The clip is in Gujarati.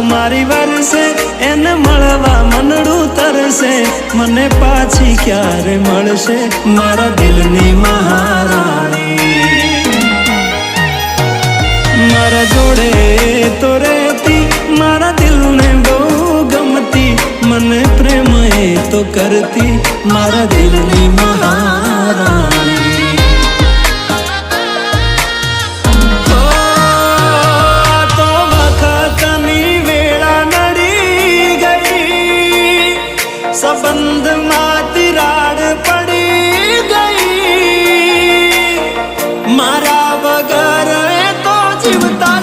મારી વરસે એને મળવા મનડું તરસે મને પાછી ક્યારે મળશે મારા દિલની મહારાણી મારા જોડે તો રહેતી મારા દિલને બહુ ગમતી મને પ્રેમ એ તો કરતી મારા દિલની મહારાણી संबंध में तिराड़ पड़ी गई मारा वगर तो जीवता